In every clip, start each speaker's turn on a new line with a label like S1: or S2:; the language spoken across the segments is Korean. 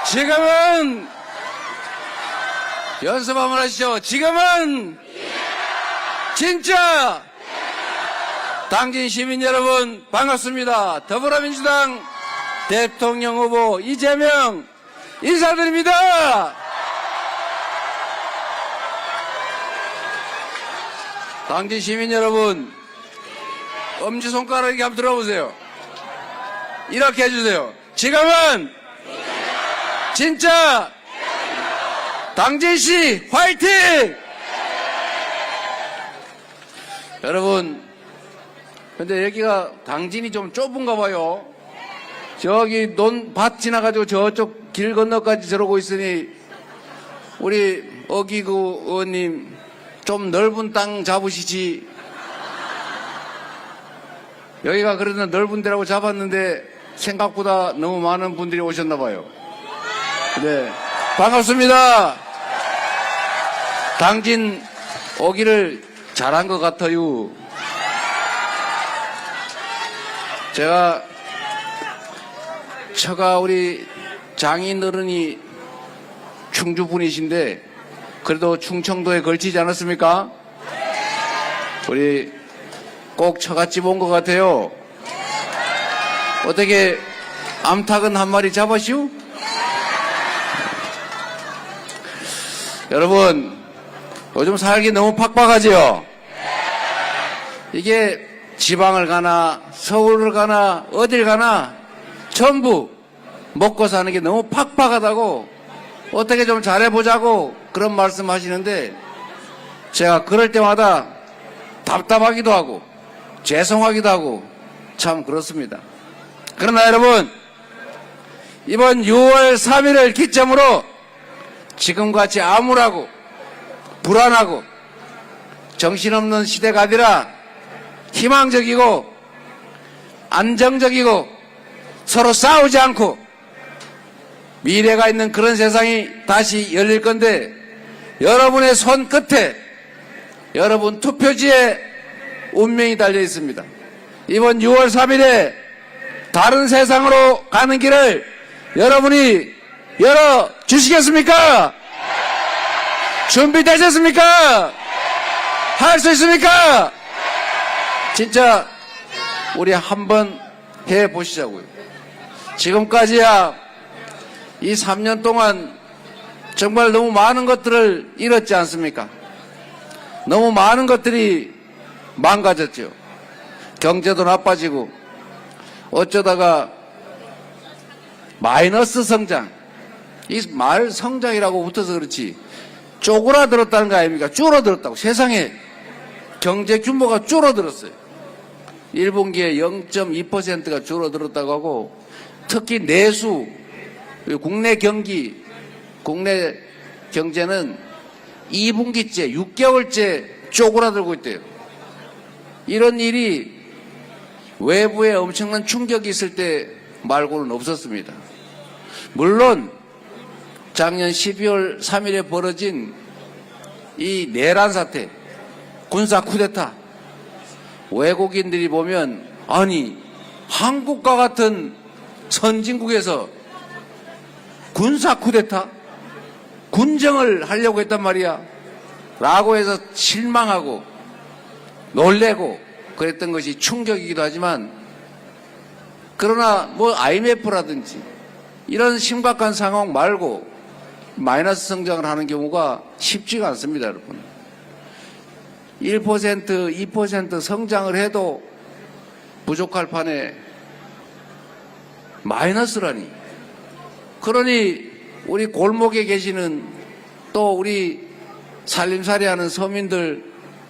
S1: 지금은 연습 한번 하시죠. 지금은 진짜 당진 시민 여러분 반갑습니다. 더불어민주당 대통령 후보 이재명 인사드립니다. 당진 시민 여러분, 엄지손가락에 한번 들어보세요. 이렇게 해주세요. 지금은 진짜 당진시 화이팅! 여러분, 근데 여기가 당진이 좀 좁은가 봐요. 저기 밭 지나가지고 저쪽 길 건너까지 저러고 있으니 우리 어기구 의원님 좀 넓은 땅 잡으시지. 여기가 그래도 넓은 데라고 잡았는데 생각보다 너무 많은 분들이 오셨나 봐요. 네, 반갑습니다. 당진 오기를 잘한 것 같아요. 처가 우리 장인 어른이 충주 분이신데 그래도 충청도에 걸치지 않았습니까? 우리 꼭 처갓집 온 것 같아요. 어떻게 암탉은 한 마리 잡으시오? 여러분, 요즘 살기 너무 팍팍하지요? 이게 지방을 가나 서울을 가나 어딜 가나 전부 먹고 사는 게 너무 팍팍하다고 어떻게 좀 잘해보자고 그런 말씀 하시는데 제가 그럴 때마다 답답하기도 하고 죄송하기도 하고 참 그렇습니다. 그러나 여러분, 이번 6월 3일을 기점으로 지금같이 암울하고 불안하고 정신없는 시대가 아니라 희망적이고 안정적이고 서로 싸우지 않고 미래가 있는 그런 세상이 다시 열릴 건데 여러분의 손끝에 여러분 투표지에 운명이 달려 있습니다. 이번 6월 3일에 다른 세상으로 가는 길을 여러분이 열어주시겠습니까? 준비되셨습니까? 할 수 있습니까? 진짜 우리 한번 해보시자고요. 지금까지야 이 3년 동안 정말 너무 많은 것들을 잃었지 않습니까? 너무 많은 것들이 망가졌죠. 경제도 나빠지고 어쩌다가 마이너스 성장, 이 말 성장이라고 붙어서 그렇지 쪼그라들었다는 거 아닙니까? 줄어들었다고. 세상에 경제 규모가 줄어들었어요. 1분기에 0.2%가 줄어들었다고 하고 특히 내수, 국내 경기, 국내 경제는 2분기째, 6개월째 쪼그라들고 있대요. 이런 일이 외부에 엄청난 충격이 있을 때 말고는 없었습니다. 물론 작년 12월 3일에 벌어진 이 내란 사태, 군사 쿠데타, 외국인들이 보면 아니 한국과 같은 선진국에서 군사 쿠데타? 군정을 하려고 했단 말이야 라고 해서 실망하고 놀래고 그랬던 것이 충격이기도 하지만 그러나 뭐 IMF라든지 이런 심각한 상황 말고 마이너스 성장을 하는 경우가 쉽지가 않습니다, 여러분. 1%, 2% 성장을 해도 부족할 판에 마이너스라니. 그러니 우리 골목에 계시는 또 우리 살림살이 하는 서민들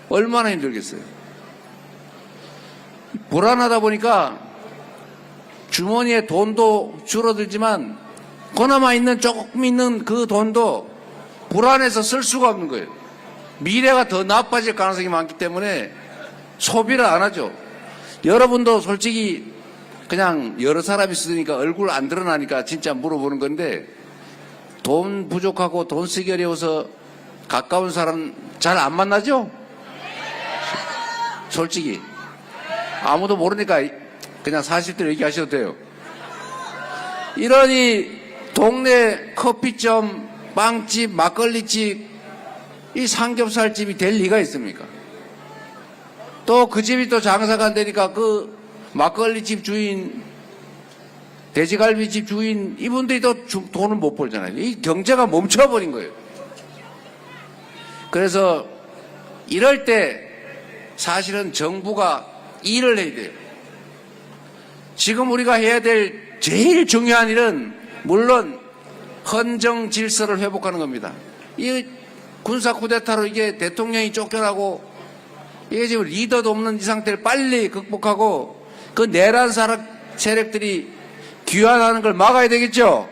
S1: 얼마나 힘들겠어요. 불안하다 보니까 주머니에 돈도 줄어들지만 그나마 있는 조금 있는 그 돈도 불안해서 쓸 수가 없는 거예요. 미래가 더 나빠질 가능성이 많기 때문에 소비를 안 하죠. 여러분도 솔직히 그냥 여러 사람이 쓰니까 얼굴 안 드러나니까 진짜 물어보는 건데 돈 부족하고 돈 쓰기 어려워서 가까운 사람 잘 안 만나죠? 솔직히 아무도 모르니까 그냥 사실대로 얘기하셔도 돼요. 이러니 동네 커피점, 빵집, 막걸리집, 이 삼겹살집이 될 리가 있습니까? 또 그 집이 또 장사가 안 되니까 그 막걸리집 주인, 돼지갈비집 주인, 이분들이 또 돈을 못 벌잖아요. 이 경제가 멈춰버린 거예요. 그래서 이럴 때 사실은 정부가 일을 해야 돼요. 지금 우리가 해야 될 제일 중요한 일은 물론 헌정 질서를 회복하는 겁니다. 이 군사 쿠데타로 이게 대통령이 쫓겨나고 이게 지금 리더도 없는 이 상태를 빨리 극복하고 그 내란 세력들이 귀환하는 걸 막아야 되겠죠?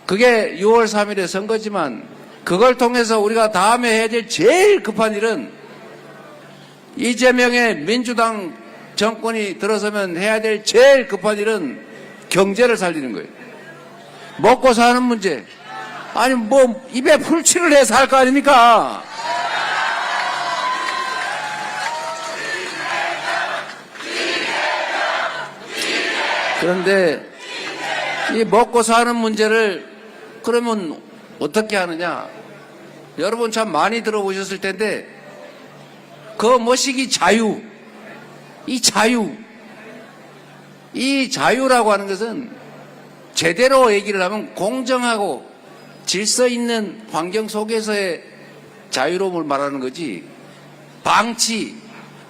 S1: 그게 6월 3일의 선거지만 그걸 통해서 우리가 다음에 해야 될 제일 급한 일은 이재명의 민주당 정권이 들어서면 해야 될 제일 급한 일은 경제를 살리는 거예요. 먹고 사는 문제. 아니 뭐 입에 풀칠을 해 살 거 아닙니까? 그런데 이 먹고 사는 문제를 그러면 어떻게 하느냐? 여러분 참 많이 들어보셨을 텐데 그 뭐시기 자유, 이 자유라고 하는 것은 제대로 얘기를 하면 공정하고 질서 있는 환경 속에서의 자유로움을 말하는 거지. 방치,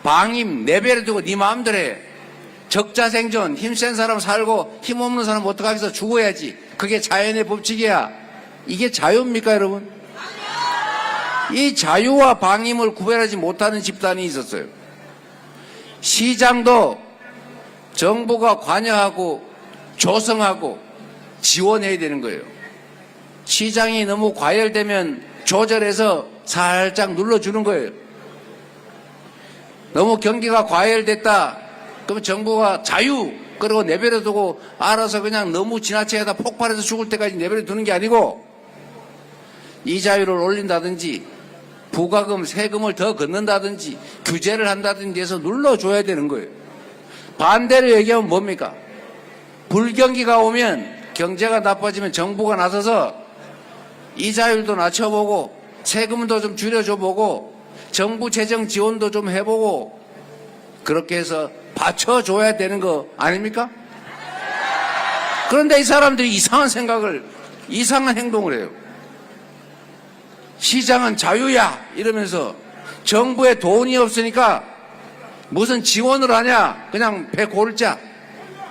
S1: 방임, 내버려두고 네 마음대로 해. 적자생존, 힘센 사람 살고 힘없는 사람 어떡하겠어, 죽어야지. 그게 자연의 법칙이야. 이게 자유입니까, 여러분? 이 자유와 방임을 구별하지 못하는 집단이 있었어요. 시장도 정부가 관여하고 조성하고 지원해야 되는 거예요. 시장이 너무 과열되면 조절해서 살짝 눌러주는 거예요. 너무 경기가 과열됐다. 그러면 정부가 자유 그러고 내버려두고 알아서 그냥 너무 지나치게다 폭발해서 죽을 때까지 내버려두는 게 아니고 이 자유를 올린다든지 부가금 세금을 더 걷는다든지 규제를 한다든지 해서 눌러줘야 되는 거예요. 반대로 얘기하면 뭡니까? 불경기가 오면 경제가 나빠지면 정부가 나서서 이자율도 낮춰보고 세금도 좀 줄여줘보고 정부 재정 지원도 좀 해보고 그렇게 해서 받쳐줘야 되는 거 아닙니까? 그런데 이 사람들이 이상한 생각을, 이상한 행동을 해요. 시장은 자유야 이러면서 정부에 돈이 없으니까 무슨 지원을 하냐, 그냥 배 고르자.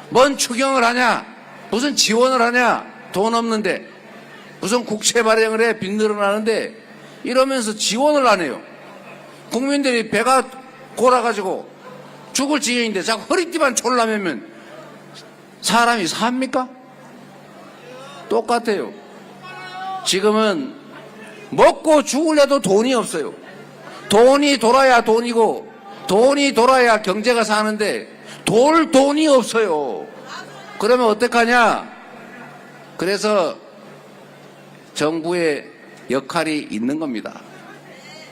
S1: 뭔 추경을 하냐, 무슨 지원을 하냐, 돈 없는데 무슨 국채 발행을 해, 빚 늘어나는데 이러면서 지원을 안 해요. 국민들이 배가 골아가지고 죽을 지경인데 자꾸 허리띠만 졸라매면 사람이 삽니까? 똑같아요. 지금은 먹고 죽으려도 돈이 없어요. 돈이 돌아야 돈이고 돈이 돌아야 경제가 사는데 돌 돈이 없어요. 그러면 어떡하냐? 그래서 정부의 역할이 있는 겁니다.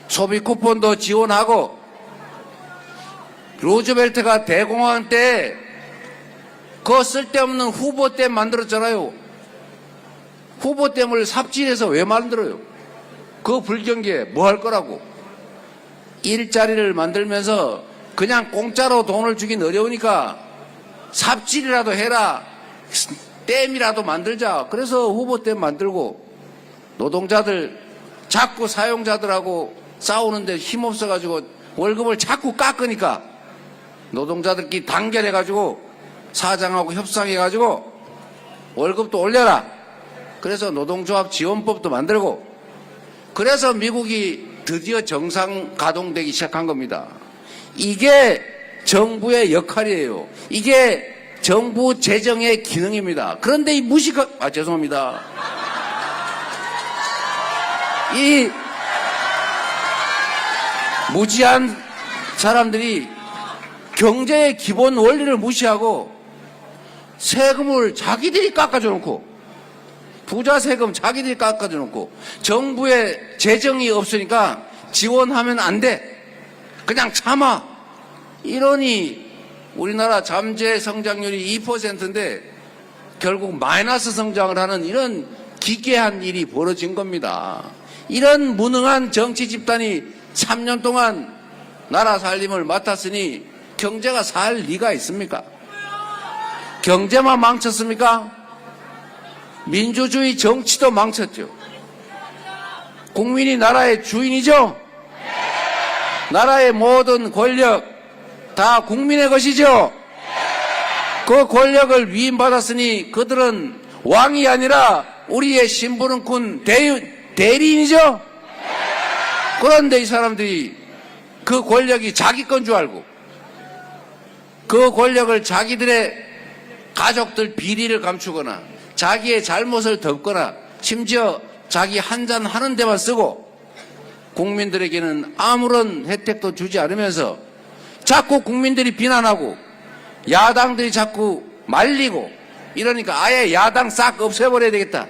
S1: 소비 쿠폰도 지원하고 루즈벨트가 대공황 때 그 쓸데없는 후보댐 만들었잖아요. 후보댐을 삽질해서 왜 만들어요? 그 불경기에 뭐 할 거라고. 일자리를 만들면서 그냥 공짜로 돈을 주긴 어려우니까 삽질이라도 해라, 댐이라도 만들자. 그래서 후보댐 만들고 노동자들 자꾸 사용자들하고 싸우는데 힘없어가지고 월급을 자꾸 깎으니까 노동자들끼리 단결해가지고 사장하고 협상해가지고 월급도 올려라. 그래서 노동조합 지원법도 만들고 그래서 미국이 드디어 정상 가동되기 시작한 겁니다. 이게 정부의 역할이에요. 이게 정부 재정의 기능입니다. 그런데 이 죄송합니다. 이 무지한 사람들이 경제의 기본 원리를 무시하고 세금을 자기들이 깎아줘 놓고 부자 세금 자기들이 깎아줘 놓고 정부의 재정이 없으니까 지원하면 안 돼. 그냥 참아. 이러니 우리나라 잠재 성장률이 2%인데 결국 마이너스 성장을 하는 이런 기괴한 일이 벌어진 겁니다. 이런 무능한 정치 집단이 3년 동안 나라 살림을 맡았으니 경제가 살 리가 있습니까? 경제만 망쳤습니까? 민주주의 정치도 망쳤죠. 국민이 나라의 주인이죠? 나라의 모든 권력 다 국민의 것이죠? 그 권력을 위임받았으니 그들은 왕이 아니라 우리의 심부름꾼 대리인이죠? 그런데 이 사람들이 그 권력이 자기 건 줄 알고 그 권력을 자기들의 가족들 비리를 감추거나 자기의 잘못을 덮거나 심지어 자기 한잔 하는 데만 쓰고 국민들에게는 아무런 혜택도 주지 않으면서 자꾸 국민들이 비난하고 야당들이 자꾸 말리고 이러니까 아예 야당 싹 없애버려야 되겠다.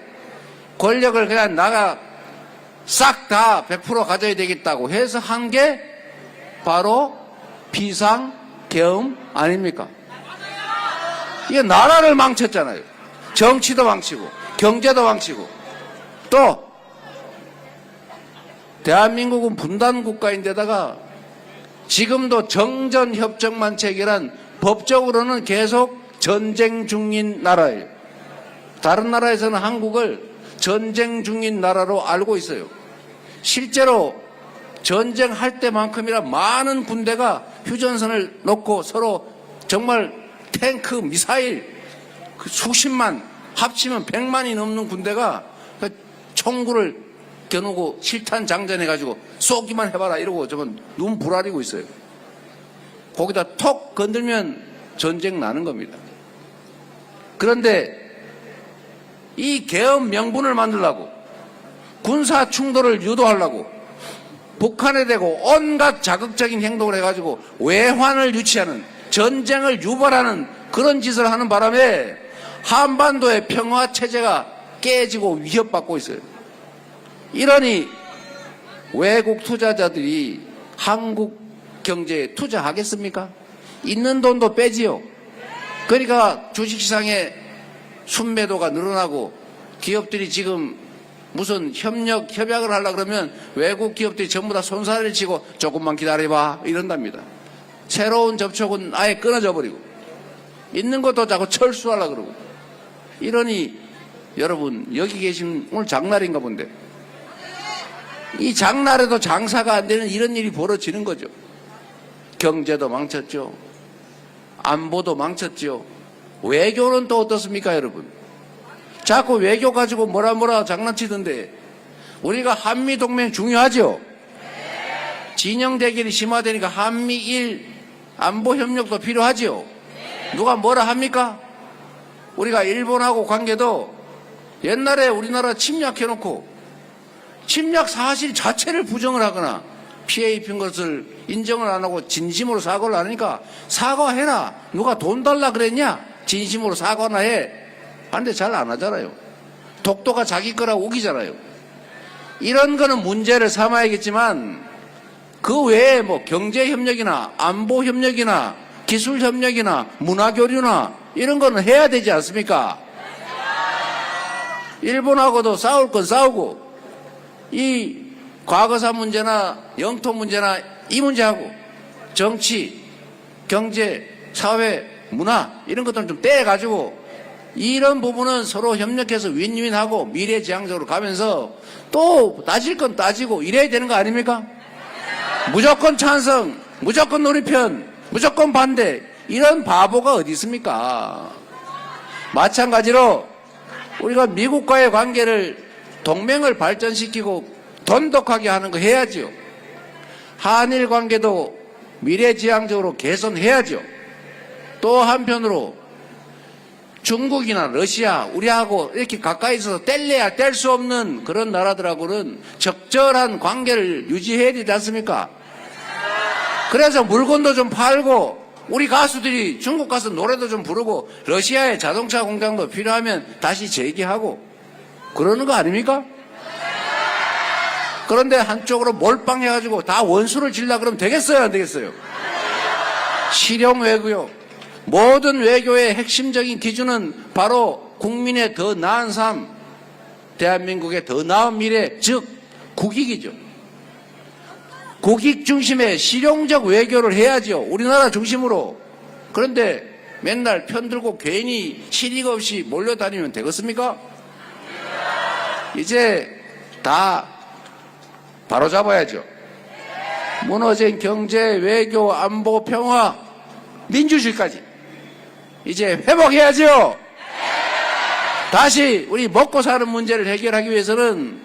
S1: 권력을 그냥 나가 싹 다 100% 가져야 되겠다고 해서 한 게 바로 비상계엄 아닙니까? 이게 나라를 망쳤잖아요. 정치도 망치고 경제도 망치고 또 대한민국은 분단국가인데다가 지금도 정전협정만 체결한 법적으로는 계속 전쟁 중인 나라예요. 다른 나라에서는 한국을 전쟁 중인 나라로 알고 있어요. 실제로 전쟁할 때만큼이나 많은 군대가 휴전선을 놓고 서로 정말 탱크, 미사일 수십만 합치면 100만이 넘는 군대가 총구를 겨누고 실탄 장전해가지고 쏘기만 해봐라 이러고 저건 눈 부라리고 있어요. 거기다 톡 건들면 전쟁 나는 겁니다. 그런데 이 계엄 명분을 만들려고 군사 충돌을 유도하려고 북한에 대고 온갖 자극적인 행동을 해가지고 외환을 유치하는 전쟁을 유발하는 그런 짓을 하는 바람에 한반도의 평화 체제가 깨지고 위협받고 있어요. 이러니 외국 투자자들이 한국 경제에 투자하겠습니까? 있는 돈도 빼지요. 그러니까 주식시장에 순매도가 늘어나고 기업들이 지금 무슨 협약을 하려고 그러면 외국 기업들이 전부 다 손살을 치고 조금만 기다려봐 이런답니다. 새로운 접촉은 아예 끊어져 버리고 있는 것도 자꾸 철수하려고 그러고 이러니 여러분 여기 계신 오늘 장날인가 본데 이 장날에도 장사가 안 되는 이런 일이 벌어지는 거죠. 경제도 망쳤죠. 안보도 망쳤죠. 외교는 또 어떻습니까 여러분? 자꾸 외교 가지고 뭐라 장난치던데 우리가 한미동맹 중요하죠? 진영 대결이 심화되니까 한미일 안보협력도 필요하죠? 누가 뭐라 합니까? 우리가 일본하고 관계도 옛날에 우리나라 침략해놓고 침략 사실 자체를 부정을 하거나 피해 입힌 것을 인정을 안 하고 진심으로 사과를 안 하니까 사과해라. 누가 돈 달라 그랬냐? 진심으로 사과나 해. 하는데 잘 안 하잖아요. 독도가 자기 거라고 우기잖아요. 이런 거는 문제를 삼아야겠지만 그 외에 뭐 경제협력이나 안보협력이나 기술협력이나 문화교류나 이런 거는 해야 되지 않습니까? 일본하고도 싸울 건 싸우고 이 과거사 문제나 영토 문제나 이 문제하고 정치, 경제, 사회, 문화 이런 것들은 좀 떼가지고 이런 부분은 서로 협력해서 윈윈하고 미래지향적으로 가면서 또 따질 건 따지고 이래야 되는 거 아닙니까? 무조건 찬성, 무조건 우리 편, 무조건 반대 이런 바보가 어디 있습니까? 마찬가지로 우리가 미국과의 관계를 동맹을 발전시키고 돈독하게 하는 거 해야죠. 한일 관계도 미래지향적으로 개선해야죠. 또 한편으로 중국이나 러시아 우리하고 이렇게 가까이 있어서 뗄래야 뗄 수 없는 그런 나라들하고는 적절한 관계를 유지해야 되지 않습니까? 그래서 물건도 좀 팔고 우리 가수들이 중국 가서 노래도 좀 부르고 러시아의 자동차 공장도 필요하면 다시 재기하고 그러는 거 아닙니까? 그런데 한쪽으로 몰빵해가지고 다 원수를 질라 그러면 되겠어요 안 되겠어요? 실용 외교요. 모든 외교의 핵심적인 기준은 바로 국민의 더 나은 삶, 대한민국의 더 나은 미래, 즉 국익이죠. 국익 중심의 실용적 외교를 해야죠. 우리나라 중심으로. 그런데 맨날 편들고 괜히 실익 없이 몰려다니면 되겠습니까? 이제 다 바로잡아야죠. 무너진 경제, 외교, 안보, 평화, 민주주의까지 이제 회복해야죠. 다시 우리 먹고 사는 문제를 해결하기 위해서는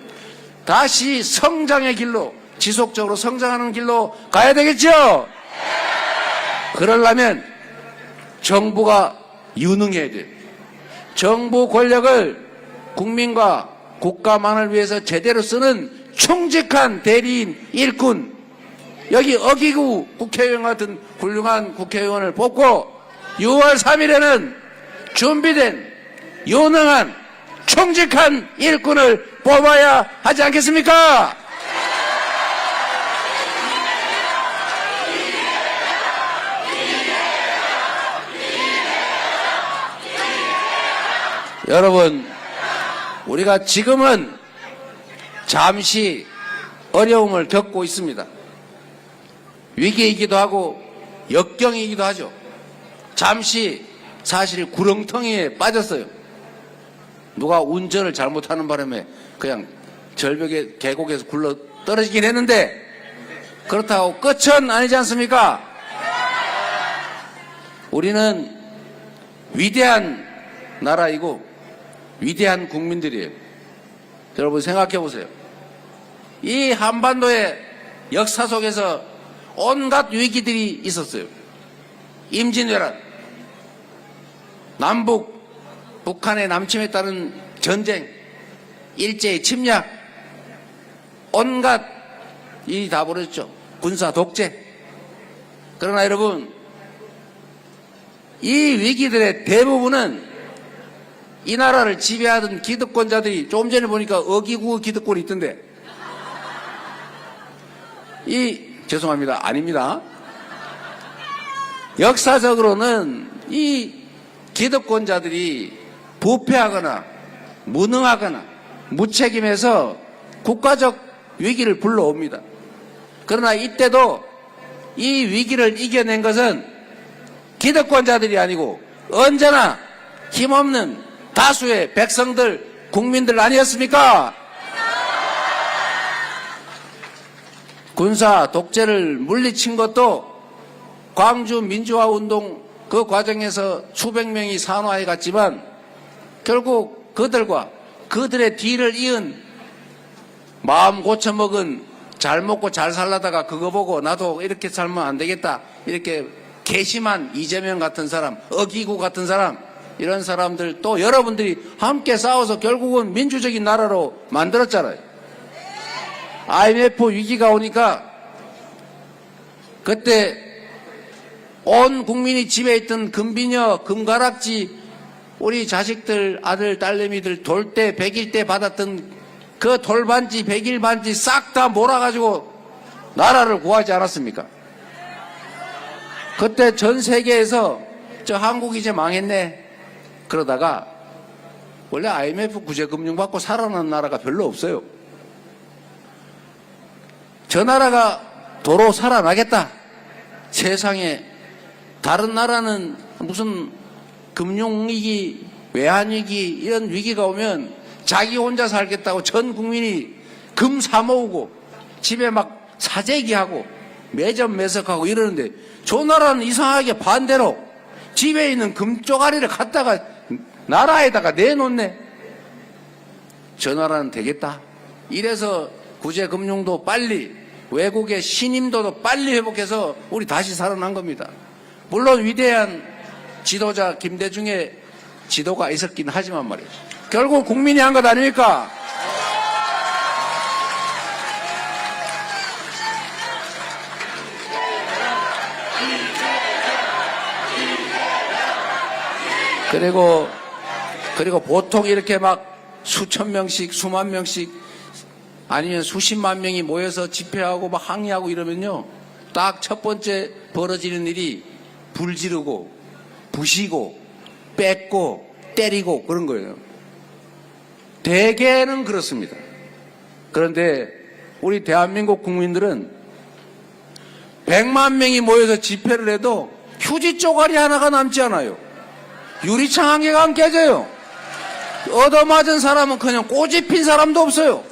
S1: 다시 성장의 길로, 지속적으로 성장하는 길로 가야 되겠죠. 그러려면 정부가 유능해야 돼요. 정부 권력을 국민과 국가만을 위해서 제대로 쓰는 충직한 대리인, 일꾼, 여기 어기구 국회의원 같은 훌륭한 국회의원을 뽑고 6월 3일에는 준비된 유능한 충직한 일꾼을 뽑아야 하지 않겠습니까? 여러분, 우리가 지금은 잠시 어려움을 겪고 있습니다. 위기이기도 하고 역경이기도 하죠. 잠시 사실 구렁텅이에 빠졌어요. 누가 운전을 잘못하는 바람에 그냥 절벽에 계곡에서 굴러 떨어지긴 했는데 그렇다고 끝은 아니지 않습니까? 우리는 위대한 나라이고 위대한 국민들이에요. 여러분 생각해 보세요. 이 한반도의 역사 속에서 온갖 위기들이 있었어요. 임진왜란, 남북, 북한의 남침에 따른 전쟁, 일제의 침략, 온갖 일이 다 벌어졌죠. 군사 독재. 그러나 여러분, 이 위기들의 대부분은 이 나라를 지배하던 기득권자들이 조금 전에 보니까 어기구 기득권이 있던데 죄송합니다. 아닙니다. 역사적으로는 이 기득권자들이 부패하거나 무능하거나 무책임해서 국가적 위기를 불러옵니다. 그러나 이때도 이 위기를 이겨낸 것은 기득권자들이 아니고 언제나 힘없는 다수의 백성들, 국민들 아니었습니까? 군사 독재를 물리친 것도 광주 민주화 운동 그 과정에서 수백 명이 산화해 갔지만 결국 그들과 그들의 뒤를 이은 마음 고쳐먹은 잘 먹고 잘 살라다가 그거 보고 나도 이렇게 살면 안 되겠다 이렇게 괘씸한 이재명 같은 사람, 어기구 같은 사람, 이런 사람들 또 여러분들이 함께 싸워서 결국은 민주적인 나라로 만들었잖아요. IMF 위기가 오니까 그때 온 국민이 집에 있던 금비녀, 금가락지, 우리 자식들, 아들, 딸내미들 돌대, 백일대 받았던 그 돌반지, 백일반지 싹 다 몰아가지고 나라를 구하지 않았습니까? 그때 전 세계에서 저 한국이 이제 망했네 그러다가 원래 IMF 구제금융 받고 살아난 나라가 별로 없어요. 저 나라가 도로 살아나겠다. 세상에 다른 나라는 무슨 금융위기, 외환위기 이런 위기가 오면 자기 혼자 살겠다고 전 국민이 금 사모으고 집에 막 사재기하고 매점 매석하고 이러는데 저 나라는 이상하게 반대로 집에 있는 금 쪼가리를 갖다가 나라에다가 내놓네. 저 나라는 되겠다. 이래서 구제금융도 빨리 외국의 신임도도 빨리 회복해서 우리 다시 살아난 겁니다. 물론 위대한 지도자 김대중의 지도가 있었긴 하지만 말이에요. 결국 국민이 한 것 아닙니까? 그리고 보통 이렇게 막 수천 명씩 수만 명씩 아니면 수십만 명이 모여서 집회하고 막 항의하고 이러면요 딱 첫 번째 벌어지는 일이 불 지르고 부시고 뺏고 때리고 그런 거예요. 대개는 그렇습니다. 그런데 우리 대한민국 국민들은 100만 명이 모여서 집회를 해도 휴지 쪼가리 하나가 남지 않아요. 유리창 한 개가 안 깨져요. 얻어맞은 사람은 그냥 꼬집 핀 사람도 없어요.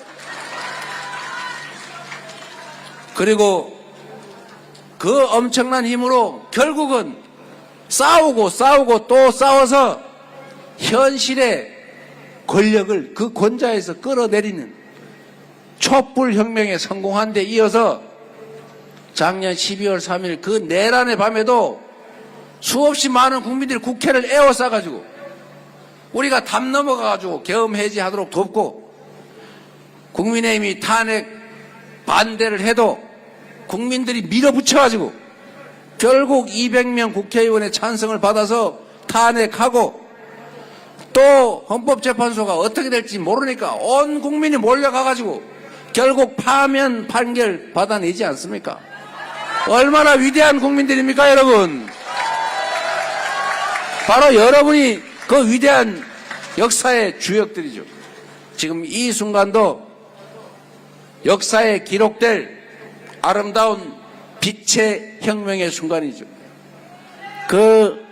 S1: 그리고 그 엄청난 힘으로 결국은 싸우고 또 싸워서 현실의 권력을 그 권좌에서 끌어내리는 촛불혁명에 성공한 데 이어서 작년 12월 3일 그 내란의 밤에도 수없이 많은 국민들이 국회를 에워싸가지고 우리가 담 넘어가가지고 계엄 해제하도록 돕고 국민의힘이 탄핵 반대를 해도 국민들이 밀어붙여가지고 결국 200명 국회의원의 찬성을 받아서 탄핵하고 또 헌법재판소가 어떻게 될지 모르니까 온 국민이 몰려가가지고 결국 파면 판결 받아내지 않습니까? 얼마나 위대한 국민들입니까, 여러분? 바로 여러분이 그 위대한 역사의 주역들이죠. 지금 이 순간도 역사에 기록될 아름다운 빛의 혁명의 순간이죠. 그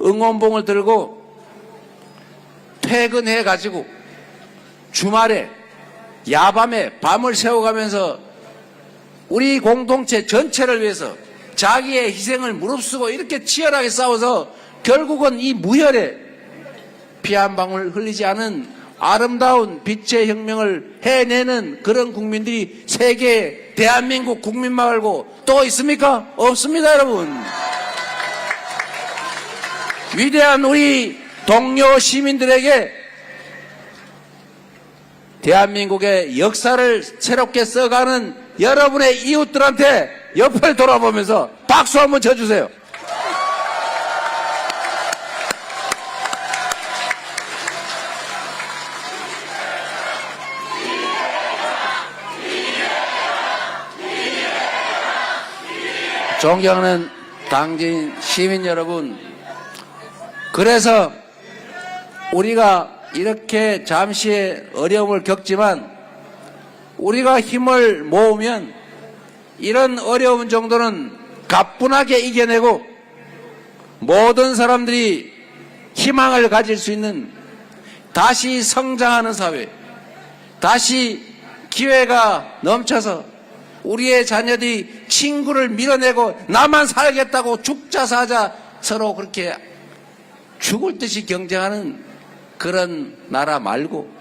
S1: 응원봉을 들고 퇴근해가지고 주말에 야밤에 밤을 새워가면서 우리 공동체 전체를 위해서 자기의 희생을 무릅쓰고 이렇게 치열하게 싸워서 결국은 이 무혈에 피 한 방울 흘리지 않은 아름다운 빛의 혁명을 해내는 그런 국민들이 세계 대한민국 국민 말고 또 있습니까? 없습니다, 여러분. 위대한 우리 동료 시민들에게 대한민국의 역사를 새롭게 써가는 여러분의 이웃들한테 옆을 돌아보면서 박수 한번 쳐주세요. 존경하는 당진 시민 여러분, 그래서 우리가 이렇게 잠시의 어려움을 겪지만 우리가 힘을 모으면 이런 어려움 정도는 가뿐하게 이겨내고 모든 사람들이 희망을 가질 수 있는 다시 성장하는 사회, 다시 기회가 넘쳐서 우리의 자녀들이 친구를 밀어내고 나만 살겠다고 죽자 사자 서로 그렇게 죽을 듯이 경쟁하는 그런 나라 말고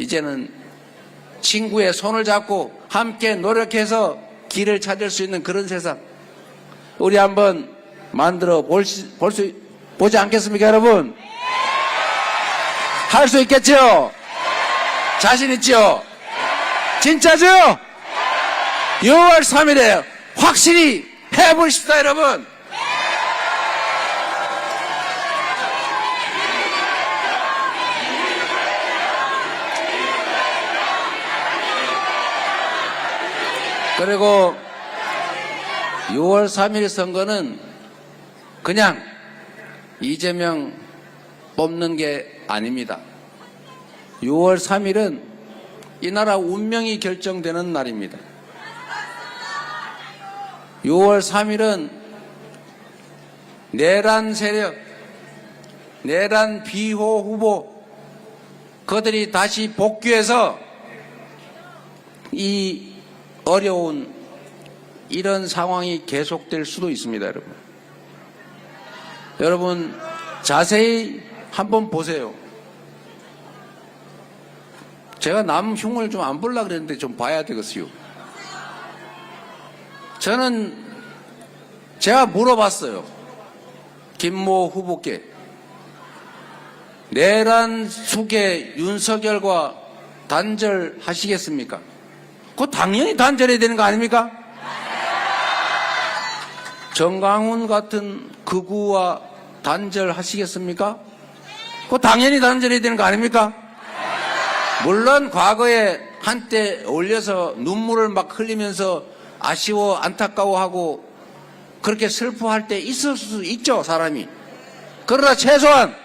S1: 이제는 친구의 손을 잡고 함께 노력해서 길을 찾을 수 있는 그런 세상 우리 한번 만들어 보지 않겠습니까, 여러분? 할 수 있겠죠? 자신 있죠? 진짜죠? 6월 3일에 확실히 해보십시다, 여러분. 그리고 6월 3일 선거는 그냥 이재명 뽑는 게 아닙니다. 6월 3일은 이 나라 운명이 결정되는 날입니다. 6월 3일은 내란 세력, 내란 비호 후보 그들이 다시 복귀해서 이 어려운 이런 상황이 계속될 수도 있습니다, 여러분. 여러분 자세히 한번 보세요. 제가 남 흉을 좀 안 보려고 그랬는데 좀 봐야 되겠어요. 제가 물어봤어요. 김모 후보께 내란 숙의 윤석열과 단절하시겠습니까? 그거 당연히 단절해야 되는 거 아닙니까? 정강훈 같은 극우와 단절하시겠습니까? 그거 당연히 단절해야 되는 거 아닙니까? 물론 과거에 한때 올려서 눈물을 막 흘리면서 아쉬워 안타까워하고 그렇게 슬퍼할 때 있을 수 있죠, 사람이. 그러나 최소한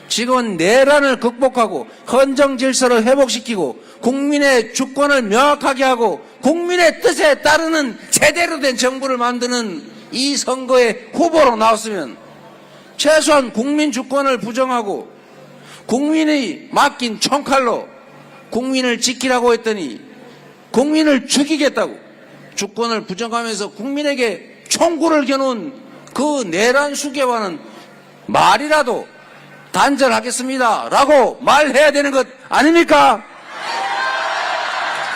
S1: 지금은 내란을 극복하고 헌정 질서를 회복시키고 국민의 주권을 명확하게 하고 국민의 뜻에 따르는 제대로 된 정부를 만드는 이 선거에 후보로 나왔으면 최소한 국민 주권을 부정하고 국민이 맡긴 총칼로 국민을 지키라고 했더니 국민을 죽이겠다고 주권을 부정하면서 국민에게 총구를 겨눈 그 내란 수괴와는 말이라도 단절하겠습니다 라고 말해야 되는 것 아닙니까?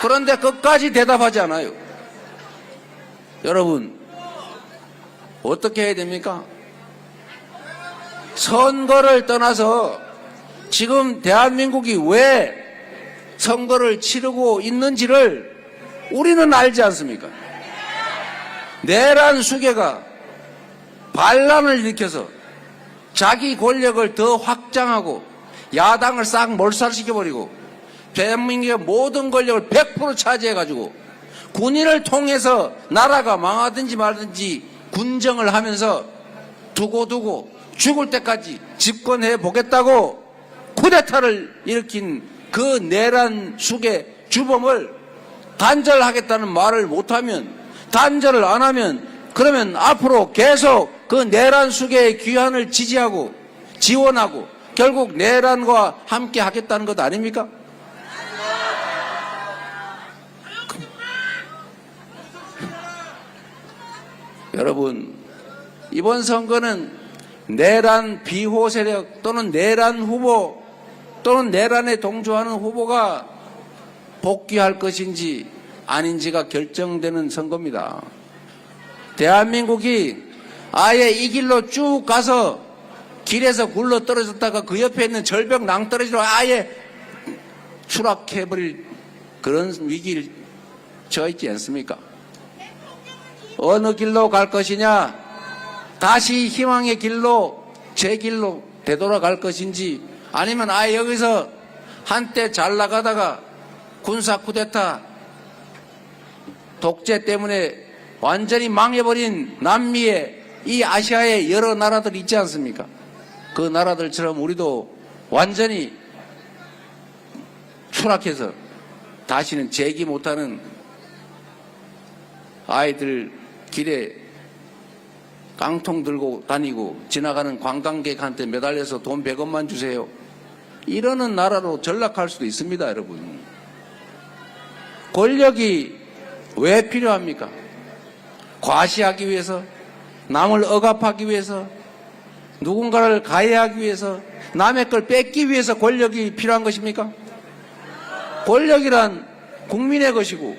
S1: 그런데 끝까지 대답하지 않아요. 여러분 어떻게 해야 됩니까? 선거를 떠나서 지금 대한민국이 왜 선거를 치르고 있는지를 우리는 알지 않습니까? 내란 수괴가 반란을 일으켜서 자기 권력을 더 확장하고 야당을 싹 몰살시켜버리고 대한민국의 모든 권력을 100% 차지해가지고 군인을 통해서 나라가 망하든지 말든지 군정을 하면서 두고두고 죽을 때까지 집권해 보겠다고 쿠데타를 일으킨 그 내란 수괴 주범을 단절하겠다는 말을 못하면, 단절을 안 하면, 그러면 앞으로 계속 그 내란 수괴의 귀환을 지지하고 지원하고 결국 내란과 함께 하겠다는 것 아닙니까? 여러분, 이번 선거는 내란 비호 세력 또는 내란 후보 또는 내란에 동조하는 후보가 복귀할 것인지 아닌지가 결정되는 선거입니다. 대한민국이 아예 이 길로 쭉 가서 길에서 굴러 떨어졌다가 그 옆에 있는 절벽 낭떠러지로 아예 추락해버릴 그런 위기를 처해 있지 않습니까? 어느 길로 갈 것이냐, 다시 희망의 길로 제 길로 되돌아갈 것인지, 아니면 아예 여기서 한때 잘 나가다가 군사 쿠데타 독재 때문에 완전히 망해버린 남미의 이 아시아의 여러 나라들 있지 않습니까? 그 나라들처럼 우리도 완전히 추락해서 다시는 재기 못하는 아이들 길에 깡통 들고 다니고 지나가는 관광객한테 매달려서 돈 100원만 주세요, 이러는 나라로 전락할 수도 있습니다. 여러분, 권력이 왜 필요합니까? 과시하기 위해서, 남을 억압하기 위해서, 누군가를 가해하기 위해서, 남의 걸 뺏기 위해서 권력이 필요한 것입니까? 권력이란 국민의 것이고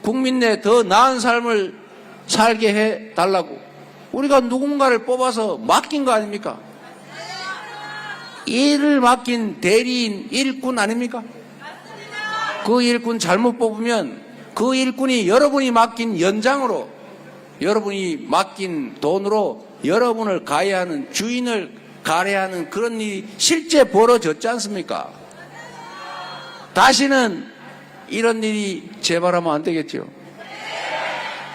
S1: 국민 내 더 나은 삶을 살게 해달라고 우리가 누군가를 뽑아서 맡긴 거 아닙니까? 일을 맡긴 대리인, 일꾼 아닙니까? 그 일꾼 잘못 뽑으면 그 일꾼이 여러분이 맡긴 연장으로, 여러분이 맡긴 돈으로 여러분을 가해하는, 주인을 가해하는 그런 일이 실제 벌어졌지 않습니까? 다시는 이런 일이 재발하면 안 되겠죠.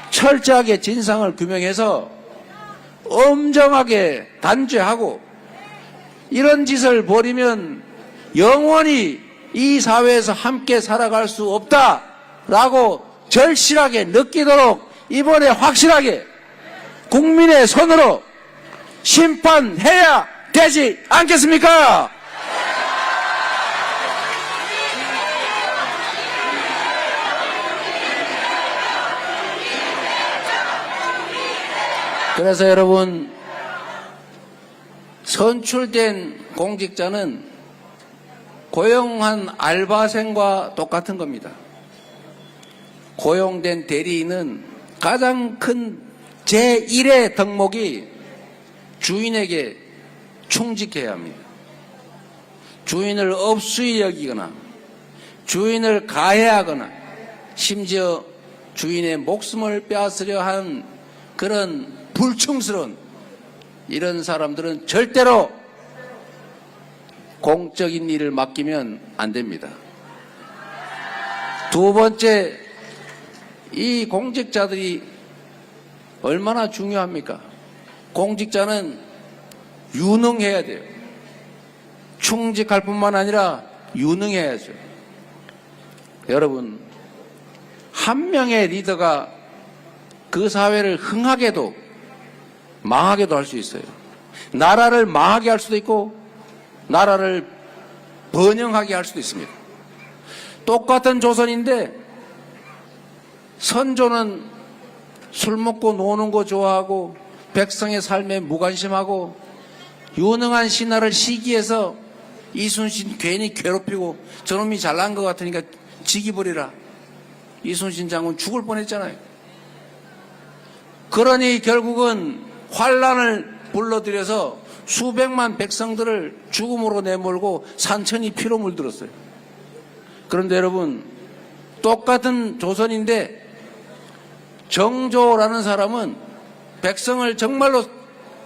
S1: 철저하게 진상을 규명해서 엄정하게 단죄하고, 이런 짓을 벌이면 영원히 이 사회에서 함께 살아갈 수 없다라고 절실하게 느끼도록 이번에 확실하게 국민의 손으로 심판해야 되지 않겠습니까? 그래서 여러분, 선출된 공직자는 고용한 알바생과 똑같은 겁니다. 고용된 대리인은 가장 큰 제1의 덕목이 주인에게 충직해야 합니다. 주인을 업수히 여기거나 주인을 가해하거나 심지어 주인의 목숨을 빼앗으려 한 그런 불충스러운 이런 사람들은 절대로 공적인 일을 맡기면 안 됩니다. 두 번째, 이 공직자들이 얼마나 중요합니까? 공직자는 유능해야 돼요. 충직할 뿐만 아니라 유능해야죠. 여러분, 한 명의 리더가 그 사회를 흥하게도 망하게도 할 수 있어요. 나라를 망하게 할 수도 있고 나라를 번영하게 할 수도 있습니다. 똑같은 조선인데 선조는 술 먹고 노는 거 좋아하고 백성의 삶에 무관심하고 유능한 신하를 시기해서 이순신 괜히 괴롭히고 저놈이 잘난 것 같으니까 지기버리라. 이순신 장군 죽을 뻔했잖아요. 그러니 결국은 환란을 불러들여서 수백만 백성들을 죽음으로 내몰고 산천이 피로 물들었어요. 그런데 여러분, 똑같은 조선인데 정조라는 사람은 백성을 정말로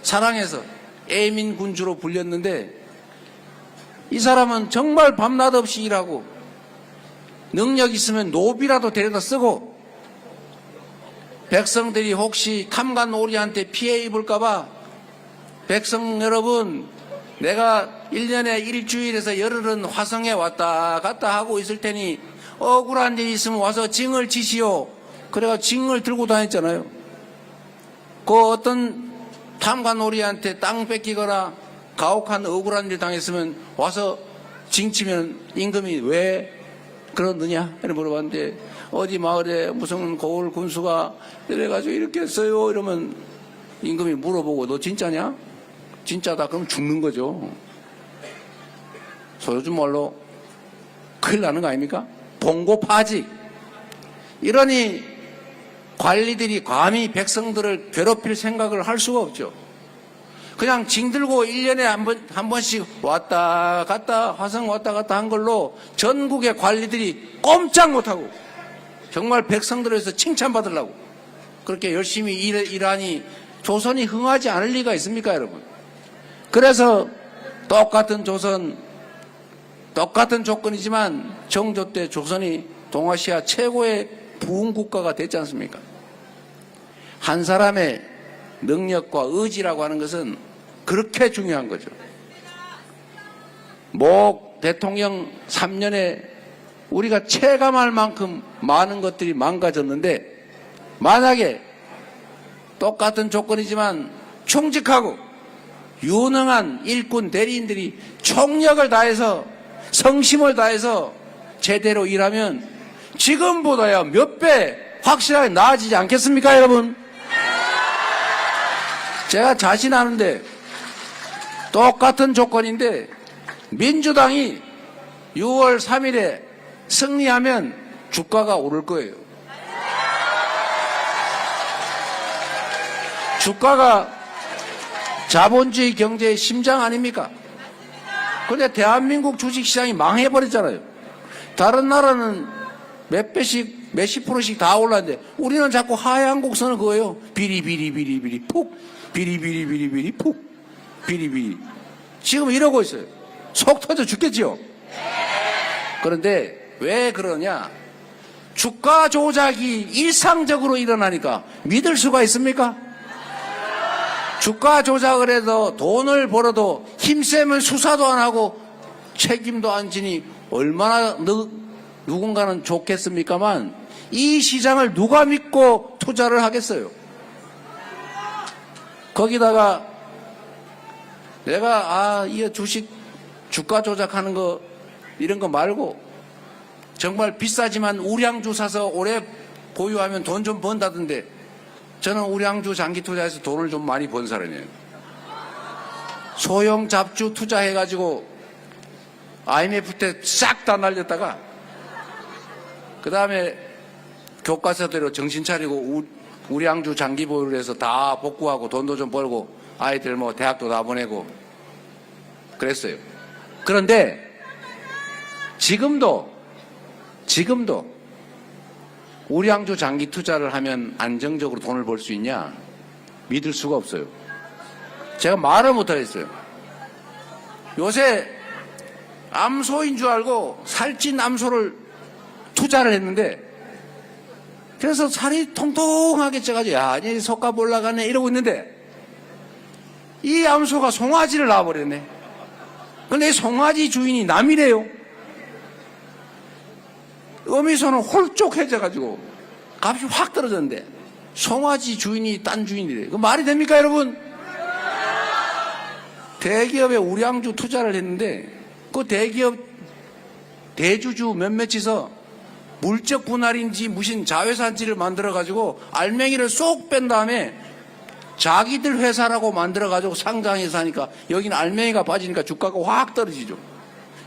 S1: 사랑해서 애민군주로 불렸는데 이 사람은 정말 밤낮 없이 일하고 능력 있으면 노비라도 데려다 쓰고 백성들이 혹시 탐관오리한테 피해 입을까봐 백성 여러분, 내가 1년에 일주일에서 열흘은 화성에 왔다 갔다 하고 있을 테니 억울한 일 있으면 와서 징을 치시오. 그래가 징을 들고 다녔잖아요. 그 어떤 탐관오리한테 땅 뺏기거나 가혹한 억울한 일 당했으면 와서 징치면 임금이 왜 그러느냐 이렇게 물어봤는데 어디 마을에 무슨 고을 군수가 이래가지고 이렇게 했어요. 이러면 임금이 물어보고 너 진짜냐? 진짜다. 그럼 죽는 거죠. 요즘 말로 큰일 나는 거 아닙니까? 봉고파직. 이러니 관리들이 감히 백성들을 괴롭힐 생각을 할 수가 없죠. 그냥 징들고 1년에 한 번씩 왔다 갔다 화성 왔다 갔다 한 걸로 전국의 관리들이 꼼짝 못하고 정말 백성들을 위해서 칭찬받으려고 그렇게 열심히 일하니 조선이 흥하지 않을 리가 있습니까, 여러분? 그래서 똑같은 조선, 똑같은 조건이지만 정조 때 조선이 동아시아 최고의 부흥 국가가 됐지 않습니까? 한 사람의 능력과 의지라고 하는 것은 그렇게 중요한 거죠. 모 대통령 3년에 우리가 체감할 만큼 많은 것들이 망가졌는데 만약에 똑같은 조건이지만 충직하고 유능한 일꾼 대리인들이 총력을 다해서 성심을 다해서 제대로 일하면 지금보다야 몇 배 확실하게 나아지지 않겠습니까, 여러분? 제가 자신하는데 똑같은 조건인데 민주당이 6월 3일에 승리하면 주가가 오를 거예요. 주가가 자본주의 경제의 심장 아닙니까? 그런데 대한민국 주식시장이 망해버렸잖아요. 다른 나라는 몇 배씩 몇십 프로씩 다 올랐는데 우리는 자꾸 하향 곡선을 그어요. 비리비리비리비리 푹 비리비리비리비리 푹 비리비리. 지금 이러고 있어요. 속 터져 죽겠지요. 그런데 왜 그러냐? 주가 조작이 일상적으로 일어나니까 믿을 수가 있습니까? 주가 조작을 해도 돈을 벌어도 힘세면 수사도 안 하고 책임도 안 지니 얼마나 누군가는 좋겠습니까만 이 시장을 누가 믿고 투자를 하겠어요? 거기다가 내가 이 주식 주가 조작하는 거 이런 거 말고 정말 비싸지만 우량주 사서 오래 보유하면 돈 좀 번다던데 저는 우량주 장기 투자해서 돈을 좀 많이 번 사람이에요. 소형 잡주 투자해가지고 IMF 때 싹 다 날렸다가 그 다음에 교과서대로 정신 차리고 우량주 장기 보유를 해서 다 복구하고 돈도 좀 벌고 아이들 뭐 대학도 다 보내고 그랬어요. 그런데 지금도 우량주 장기 투자를 하면 안정적으로 돈을 벌 수 있냐? 믿을 수가 없어요. 제가 말을 못하겠어요. 요새 암소인 줄 알고 살찐 암소를 투자를 했는데 그래서 살이 통통하게 쪄가지고 야, 이제 속값 올라가네 이러고 있는데 이 암소가 송아지를 낳아버렸네. 근데 송아지 주인이 남이래요. 어미소는 홀쭉해져가지고 값이 확 떨어졌는데 송아지 주인이 딴 주인이래. 그 말이 됩니까, 여러분? 대기업에 우량주 투자를 했는데 그 대기업 대주주 몇몇이서 물적 분할인지 무슨 자회사인지를 만들어가지고 알맹이를 쏙 뺀 다음에 자기들 회사라고 만들어가지고 상장해서 하니까 여기는 알맹이가 빠지니까 주가가 확 떨어지죠.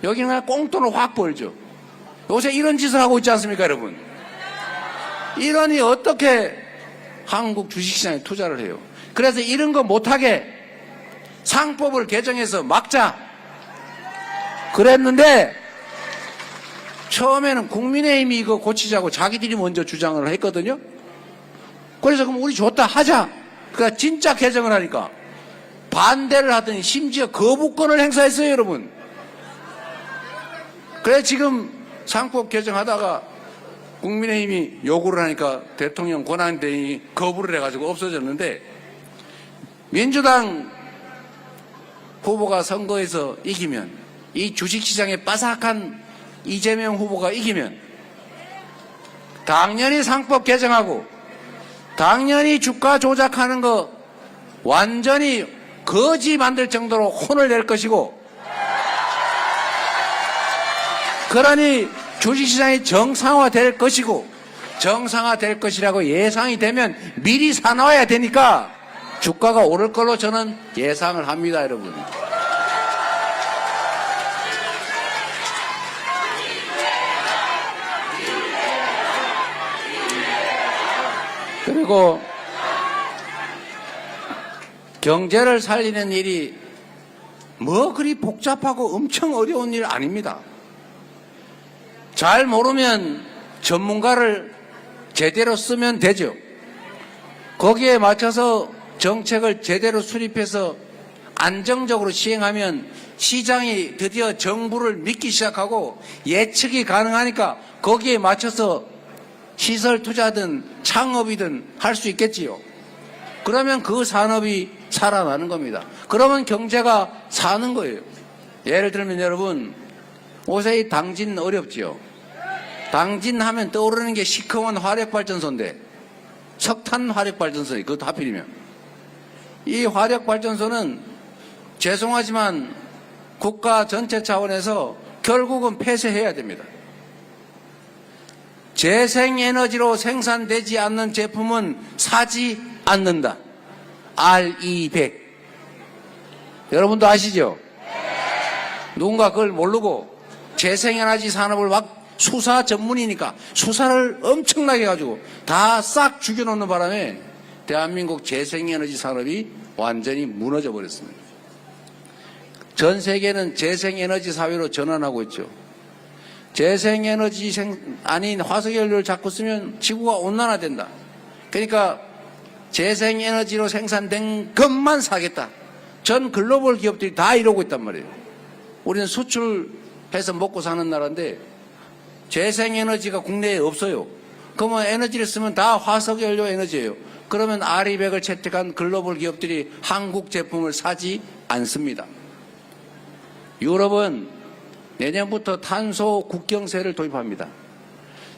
S1: 여기는 그냥 꽁돈을 확 벌죠. 요새 이런 짓을 하고 있지 않습니까, 여러분? 이러니 어떻게 한국 주식시장에 투자를 해요? 그래서 이런 거 못하게 상법을 개정해서 막자 그랬는데 처음에는 국민의힘이 이거 고치자고 자기들이 먼저 주장을 했거든요. 그래서 그럼 우리 좋다 하자. 그러니까 진짜 개정을 하니까 반대를 하더니 심지어 거부권을 행사했어요, 여러분. 그래서 지금 상법 개정하다가 국민의힘이 요구를 하니까 대통령 권한대행이 거부를 해가지고 없어졌는데 민주당 후보가 선거에서 이기면 이 주식시장에 빠삭한 이재명 후보가 이기면 당연히 상법 개정하고 당연히 주가 조작하는 거 완전히 거지 만들 정도로 혼을 낼 것이고 그러니 주식시장이 정상화될 것이고 정상화될 것이라고 예상이 되면 미리 사놔야 되니까 주가가 오를 걸로 저는 예상을 합니다, 여러분. 그리고 경제를 살리는 일이 뭐 그리 복잡하고 엄청 어려운 일 아닙니다. 잘 모르면 전문가를 제대로 쓰면 되죠. 거기에 맞춰서 정책을 제대로 수립해서 안정적으로 시행하면 시장이 드디어 정부를 믿기 시작하고 예측이 가능하니까 거기에 맞춰서 시설 투자든 창업이든 할 수 있겠지요. 그러면 그 산업이 살아나는 겁니다. 그러면 경제가 사는 거예요. 예를 들면 여러분 요새 이 당진 어렵지요. 당진 하면 떠오르는 게 시커먼 화력발전소인데 석탄 화력발전소예요. 그것도 하필이면. 이 화력발전소는 죄송하지만 국가 전체 차원에서 결국은 폐쇄해야 됩니다. 재생에너지로 생산되지 않는 제품은 사지 않는다. RE100. 여러분도 아시죠? 누군가 그걸 모르고 재생에너지 산업을 막 수사 전문이니까 수사를 엄청나게 해가지고 다 싹 죽여놓는 바람에 대한민국 재생에너지 산업이 완전히 무너져 버렸습니다. 전 세계는 재생에너지 사회로 전환하고 있죠. 재생에너지 아닌 화석연료를 자꾸 쓰면 지구가 온난화된다. 그러니까 재생에너지로 생산된 것만 사겠다. 전 글로벌 기업들이 다 이러고 있단 말이에요. 우리는 수출해서 먹고 사는 나라인데 재생에너지가 국내에 없어요. 그러면 에너지를 쓰면 다 화석연료 에너지예요. 그러면 RE100을 채택한 글로벌 기업들이 한국 제품을 사지 않습니다. 유럽은 내년부터 탄소 국경세를 도입합니다.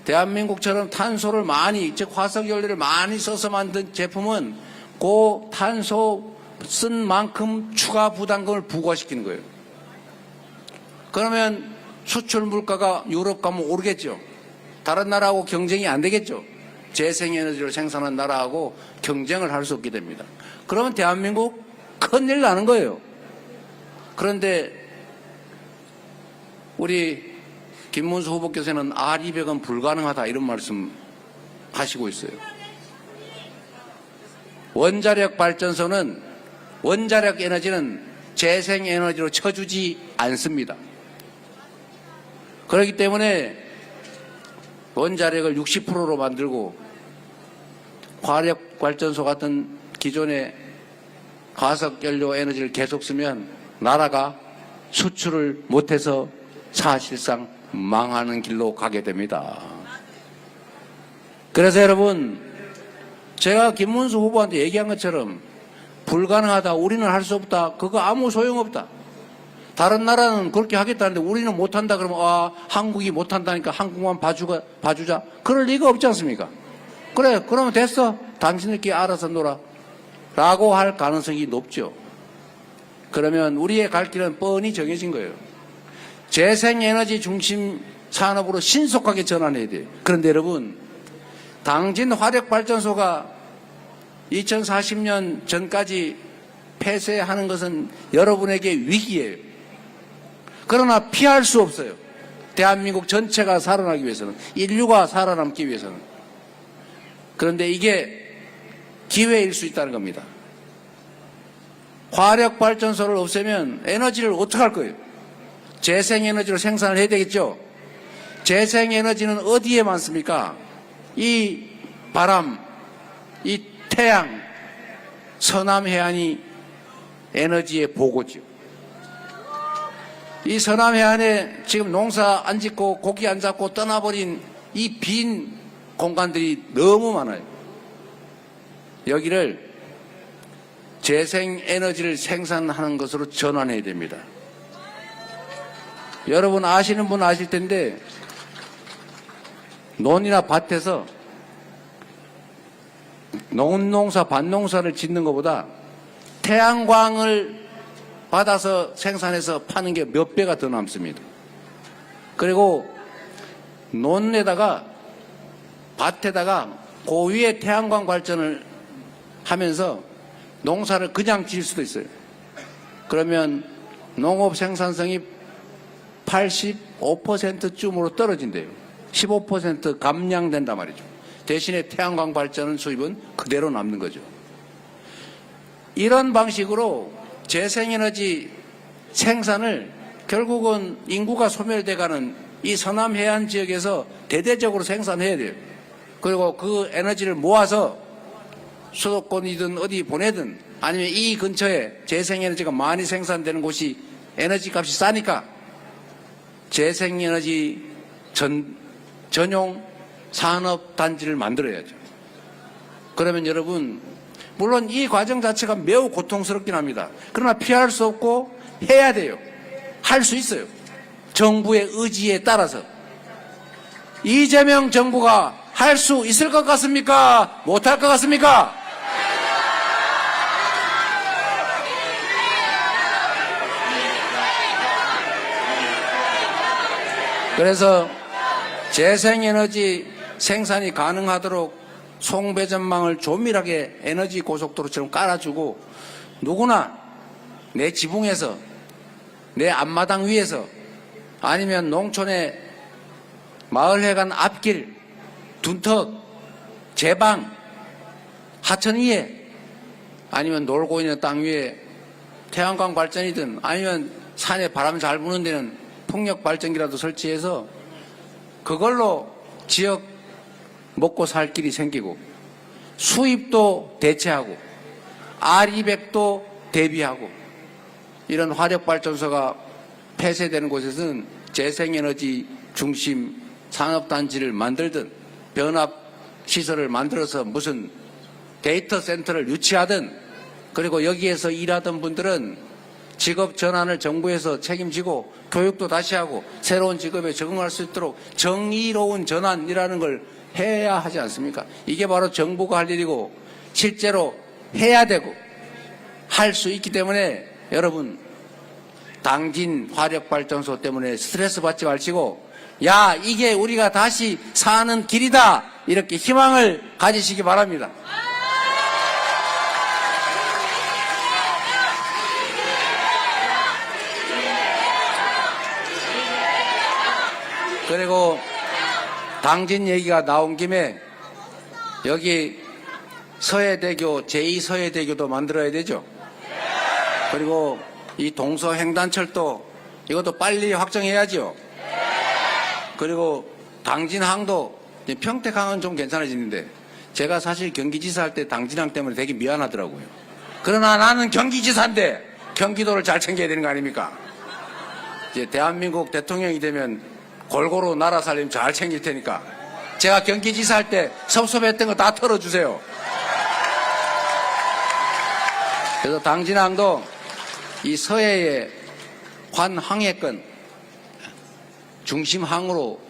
S1: 대한민국처럼 탄소를 많이, 즉 화석연료를 많이 써서 만든 제품은 그 탄소 쓴 만큼 추가 부담금을 부과시키는 거예요. 그러면 수출 물가가 유럽 가면 오르겠죠. 다른 나라하고 경쟁이 안 되겠죠. 재생에너지를 생산한 나라하고 경쟁을 할 수 없게 됩니다. 그러면 대한민국 큰일 나는 거예요. 그런데 우리 김문수 후보께서는 RE100은 불가능하다 이런 말씀 하시고 있어요. 원자력 발전소는 원자력 에너지는 재생에너지로 쳐주지 않습니다. 그렇기 때문에 원자력을 60%로 만들고 화력발전소 같은 기존의 화석연료 에너지를 계속 쓰면 나라가 수출을 못해서 사실상 망하는 길로 가게 됩니다. 그래서 여러분 제가 김문수 후보한테 얘기한 것처럼 불가능하다, 우리는 할 수 없다, 그거 아무 소용없다. 다른 나라는 그렇게 하겠다는데 우리는 못한다 그러면 한국이 못한다니까 한국만 봐주자. 그럴 리가 없지 않습니까? 그래, 그러면 됐어. 당신들끼리 알아서 놀아. 라고 할 가능성이 높죠. 그러면 우리의 갈 길은 뻔히 정해진 거예요. 재생에너지 중심 산업으로 신속하게 전환해야 돼요. 그런데 여러분, 당진 화력발전소가 2040년 전까지 폐쇄하는 것은 여러분에게 위기예요. 그러나 피할 수 없어요. 대한민국 전체가 살아나기 위해서는, 인류가 살아남기 위해서는. 그런데 이게 기회일 수 있다는 겁니다. 화력발전소를 없애면 에너지를 어떻게 할 거예요? 재생에너지로 생산을 해야 되겠죠? 재생에너지는 어디에 많습니까? 이 바람, 이 태양, 서남해안이 에너지의 보고죠. 이 서남해안에 지금 농사 안 짓고 고기 안 잡고 떠나버린 이 빈 공간들이 너무 많아요. 여기를 재생에너지를 생산하는 것으로 전환해야 됩니다. 여러분 아시는 분 아실 텐데 논이나 밭에서 논농사, 밭농사를 짓는 것보다 태양광을 받아서 생산해서 파는 게 몇 배가 더 남습니다. 그리고 논에다가 밭에다가 그 위에 태양광 발전을 하면서 농사를 그냥 지을 수도 있어요. 그러면 농업 생산성이 85%쯤으로 떨어진대요. 15% 감량된단 말이죠. 대신에 태양광 발전은 수입은 그대로 남는 거죠. 이런 방식으로 재생에너지 생산을 결국은 인구가 소멸돼가는 이 서남해안 지역에서 대대적으로 생산해야 돼요. 그리고 그 에너지를 모아서 수도권이든 어디 보내든 아니면 이 근처에 재생에너지가 많이 생산되는 곳이 에너지 값이 싸니까 재생에너지 전용 산업단지를 만들어야죠. 그러면 여러분, 물론 이 과정 자체가 매우 고통스럽긴 합니다. 그러나 피할 수 없고 해야 돼요. 할 수 있어요. 정부의 의지에 따라서. 이재명 정부가 할 수 있을 것 같습니까? 못할 것 같습니까? 그래서 재생에너지 생산이 가능하도록 송배전망을 조밀하게 에너지 고속도로처럼 깔아주고 누구나 내 지붕에서 내 앞마당 위에서 아니면 농촌의 마을회관 앞길, 둔턱, 제방, 하천 위에 아니면 놀고 있는 땅 위에 태양광 발전이든 아니면 산에 바람 잘 부는 데는 풍력 발전기라도 설치해서 그걸로 지역 먹고 살 길이 생기고 수입도 대체하고 아리백도 대비하고 이런 화력발전소가 폐쇄되는 곳에서는 재생에너지 중심 산업단지를 만들든 변압시설을 만들어서 무슨 데이터 센터를 유치하든 그리고 여기에서 일하던 분들은 직업 전환을 정부에서 책임지고 교육도 다시 하고 새로운 직업에 적응할 수 있도록 정의로운 전환이라는 걸 해야 하지 않습니까? 이게 바로 정부가 할 일이고 실제로 해야 되고 할 수 있기 때문에 여러분 당진 화력발전소 때문에 스트레스 받지 마시고 야 이게 우리가 다시 사는 길이다 이렇게 희망을 가지시기 바랍니다. 그리고 당진 얘기가 나온 김에 여기 서해대교 제2서해대교도 만들어야 되죠. 그리고 이 동서횡단철도 이것도 빨리 확정해야죠. 그리고 당진항도 평택항은 좀 괜찮아지는데 제가 사실 경기지사 할 때 당진항 때문에 되게 미안하더라고요. 그러나 나는 경기지사인데 경기도를 잘 챙겨야 되는 거 아닙니까? 이제 대한민국 대통령이 되면 골고루 나라 살림 잘 챙길 테니까 제가 경기지사 할 때 섭섭했던 거 다 털어주세요. 그래서 당진항도 이 서해에 환항해권 중심항으로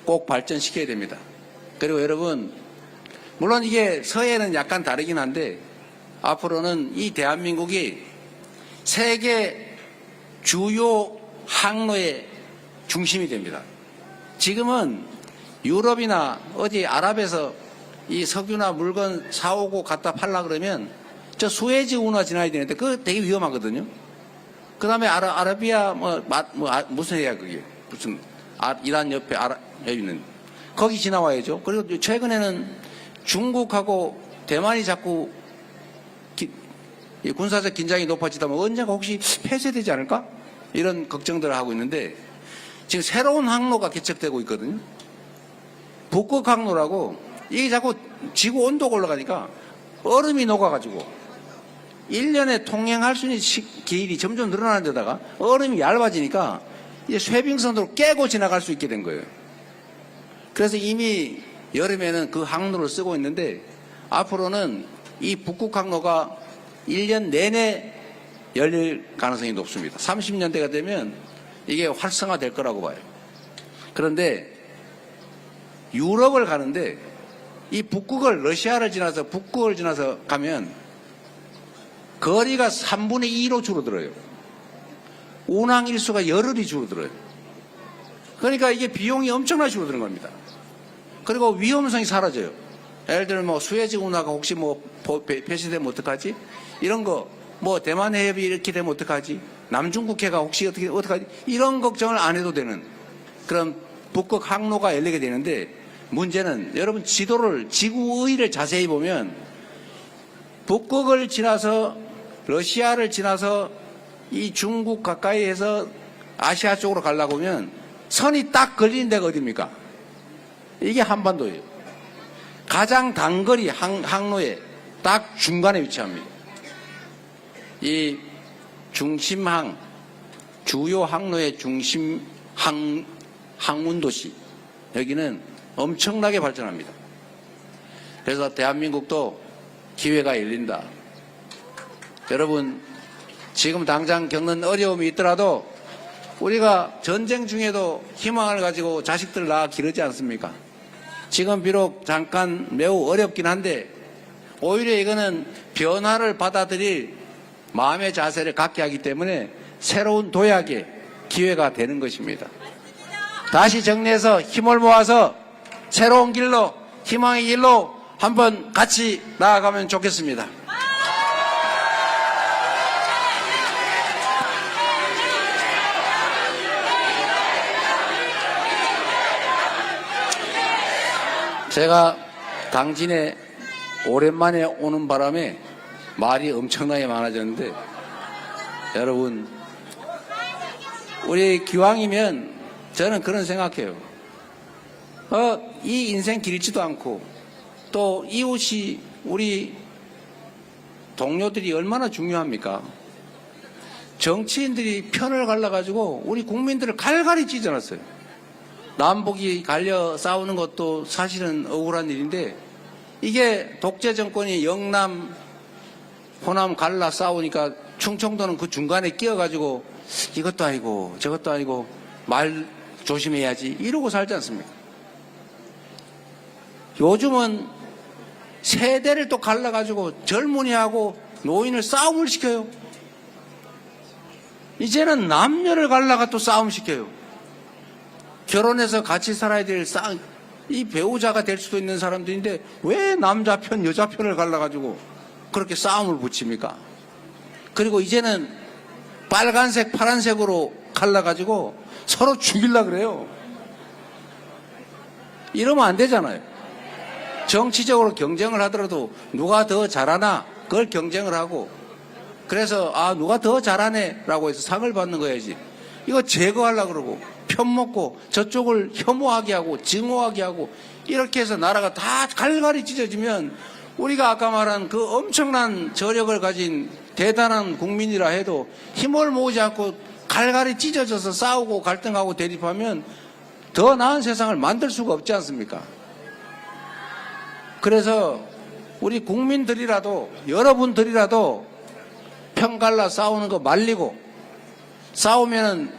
S1: 꼭 발전시켜야 됩니다. 그리고 여러분, 물론 이게 서해는 약간 다르긴 한데 앞으로는 이 대한민국이 세계 주요 항로의 중심이 됩니다. 지금은 유럽이나 어디 아랍에서 이 석유나 물건 사오고 갖다 팔라 그러면 저 수에즈 운하 지나야 되는데 그거 되게 위험하거든요. 그 다음에 아라비아 무슨 해야 그게 무슨 이란 옆에 있는 거기 지나와야죠. 그리고 최근에는 중국하고 대만이 자꾸 군사적 긴장이 높아지다 보면 언젠가 혹시 폐쇄되지 않을까? 이런 걱정들을 하고 있는데 지금 새로운 항로가 개척되고 있거든요. 북극 항로라고 이게 자꾸 지구 온도가 올라가니까 얼음이 녹아가지고 1년에 통행할 수 있는 길이 점점 늘어나는 데다가 얼음이 얇아지니까 이제 쇠빙선으로 깨고 지나갈 수 있게 된 거예요. 그래서 이미 여름에는 그 항로를 쓰고 있는데 앞으로는 이 북극 항로가 1년 내내 열릴 가능성이 높습니다. 30년대가 되면 이게 활성화될 거라고 봐요. 그런데 유럽을 가는데 이 북극을 러시아를 지나서 북극을 지나서 가면 거리가 3분의 2로 줄어들어요. 운항 일수가 열흘이 줄어들어요. 그러니까 이게 비용이 엄청나게 줄어드는 겁니다. 그리고 위험성이 사라져요. 예를 들면 뭐 수에즈 운하가 혹시 뭐 폐쇄되면 어떡하지? 이런 거, 뭐 대만 해협이 이렇게 되면 어떡하지? 남중국해가 혹시 어떡하지? 이런 걱정을 안 해도 되는 그런 북극 항로가 열리게 되는데 문제는 여러분 지도를 지구의를 자세히 보면 북극을 지나서 러시아를 지나서 이 중국 가까이에서 아시아 쪽으로 가려고 하면 선이 딱 걸리는 데가 어디입니까? 이게 한반도예요. 가장 단거리 항로에 딱 중간에 위치합니다. 이 중심항, 주요 항로의 중심 항운도시 여기는 엄청나게 발전합니다. 그래서 대한민국도 기회가 열린다. 여러분 지금 당장 겪는 어려움이 있더라도 우리가 전쟁 중에도 희망을 가지고 자식들 낳아 기르지 않습니까? 지금 비록 잠깐 매우 어렵긴 한데 오히려 이거는 변화를 받아들일 마음의 자세를 갖게 하기 때문에 새로운 도약의 기회가 되는 것입니다. 다시 정리해서 힘을 모아서 새로운 길로 희망의 길로 한번 같이 나아가면 좋겠습니다. 제가 당진에 오랜만에 오는 바람에 말이 엄청나게 많아졌는데 여러분 우리 기왕이면 저는 그런 생각해요. 이 인생 길지도 않고 또 이웃이 우리 동료들이 얼마나 중요합니까? 정치인들이 편을 갈라가지고 우리 국민들을 갈갈이 찢어놨어요. 남북이 갈려 싸우는 것도 사실은 억울한 일인데 이게 독재 정권이 영남, 호남 갈라 싸우니까 충청도는 그 중간에 끼어가지고 이것도 아니고 저것도 아니고 말 조심해야지 이러고 살지 않습니까? 요즘은 세대를 또 갈라가지고 젊은이하고 노인을 싸움을 시켜요. 이제는 남녀를 갈라가 또 싸움 시켜요. 결혼해서 같이 살아야 될 이 배우자가 될 수도 있는 사람들인데 왜 남자 편 여자 편을 갈라가지고 그렇게 싸움을 붙입니까? 그리고 이제는 빨간색 파란색으로 갈라가지고 서로 죽이려고 그래요. 이러면 안 되잖아요. 정치적으로 경쟁을 하더라도 누가 더 잘하나 그걸 경쟁을 하고 그래서 누가 더 잘하네 라고 해서 상을 받는 거야지. 이거 제거하려고 그러고 편먹고 저쪽을 혐오하게 하고 증오하게 하고 이렇게 해서 나라가 다 갈갈이 찢어지면 우리가 아까 말한 그 엄청난 저력을 가진 대단한 국민이라 해도 힘을 모으지 않고 갈갈이 찢어져서 싸우고 갈등하고 대립하면 더 나은 세상을 만들 수가 없지 않습니까? 그래서 우리 국민들이라도 여러분들이라도 편 갈라 싸우는 거 말리고 싸우면은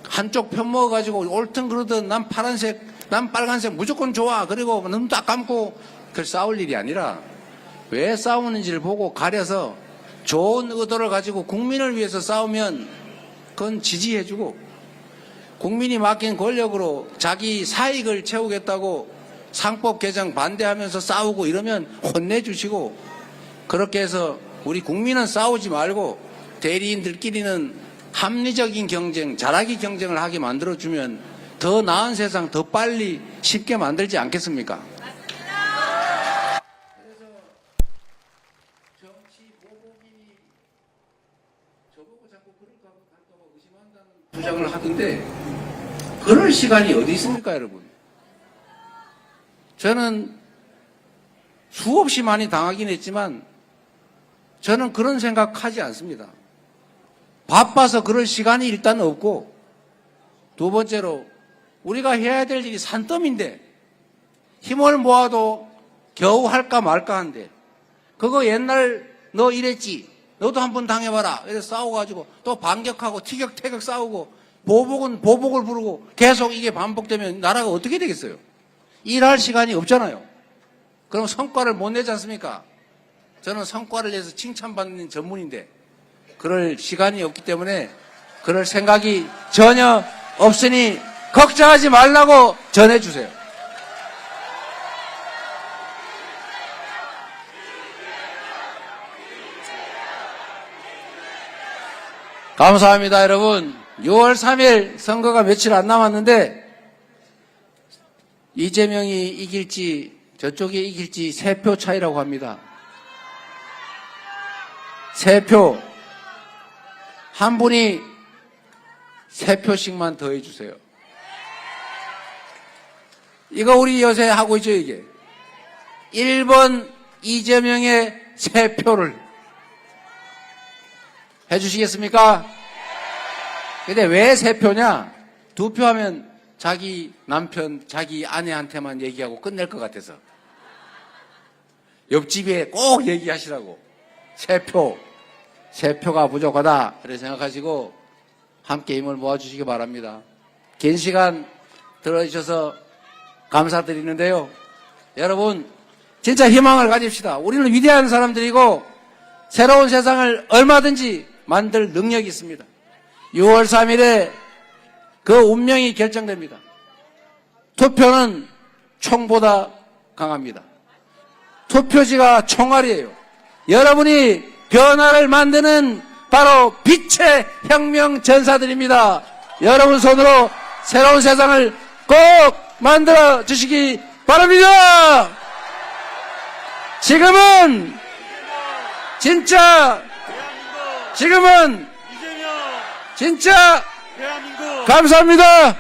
S1: 한쪽 편 먹어가지고 옳든 그러든 난 파란색, 난 빨간색 무조건 좋아. 그리고 눈 딱 감고 그 싸울 일이 아니라 왜 싸우는지를 보고 가려서 좋은 의도를 가지고 국민을 위해서 싸우면 그건 지지해주고, 국민이 맡긴 권력으로 자기 사익을 채우겠다고 상법 개정 반대하면서 싸우고 이러면 혼내주시고, 그렇게 해서 우리 국민은 싸우지 말고 대리인들끼리는 합리적인 경쟁, 잘하기 경쟁을 하게 만들어주면 더 나은 세상 더 빨리 쉽게 만들지 않겠습니까? 그래서 정치 보복이 저보고 자꾸 그럴까 의심한다는 주장을 하던데 그럴 시간이 어디 있습니까, 여러분? 저는 수없이 많이 당하긴 했지만 저는 그런 생각하지 않습니다. 바빠서 그럴 시간이 일단 없고, 두 번째로 우리가 해야 될 일이 산더미인데 힘을 모아도 겨우 할까 말까 한데, 그거 옛날 너 이랬지, 너도 한번 당해봐라 이래서 싸워가지고 또 반격하고 티격태격 싸우고 보복은 보복을 부르고 계속 이게 반복되면 나라가 어떻게 되겠어요? 일할 시간이 없잖아요. 그럼 성과를 못 내지 않습니까? 저는 성과를 내서 칭찬받는 전문인데 그럴 시간이 없기 때문에 그럴 생각이 전혀 없으니 걱정하지 말라고 전해주세요. 감사합니다, 여러분. 6월 3일 선거가 며칠 안 남았는데 이재명이 이길지 저쪽이 이길지 3표 차이라고 합니다. 3표. 한 분이 3표씩만 더해 주세요. 이거 우리 요새 하고 있죠, 이게. 1번 이재명의 3표를 해 주시겠습니까? 근데 왜 3표냐? 2표 하면 자기 남편, 자기 아내한테만 얘기하고 끝낼 것 같아서. 옆집에 꼭 얘기하시라고. 3표. 3표가 부족하다. 그렇게 생각하시고 함께 힘을 모아주시기 바랍니다. 긴 시간 들어주셔서 감사드리는데요. 여러분, 진짜 희망을 가집시다. 우리는 위대한 사람들이고 새로운 세상을 얼마든지 만들 능력이 있습니다. 6월 3일에 그 운명이 결정됩니다. 투표는 총보다 강합니다. 투표지가 총알이에요. 여러분이 변화를 만드는 바로 빛의 혁명 전사들입니다. 여러분 손으로 새로운 세상을 꼭 만들어 주시기 바랍니다. 지금은 진짜 감사합니다.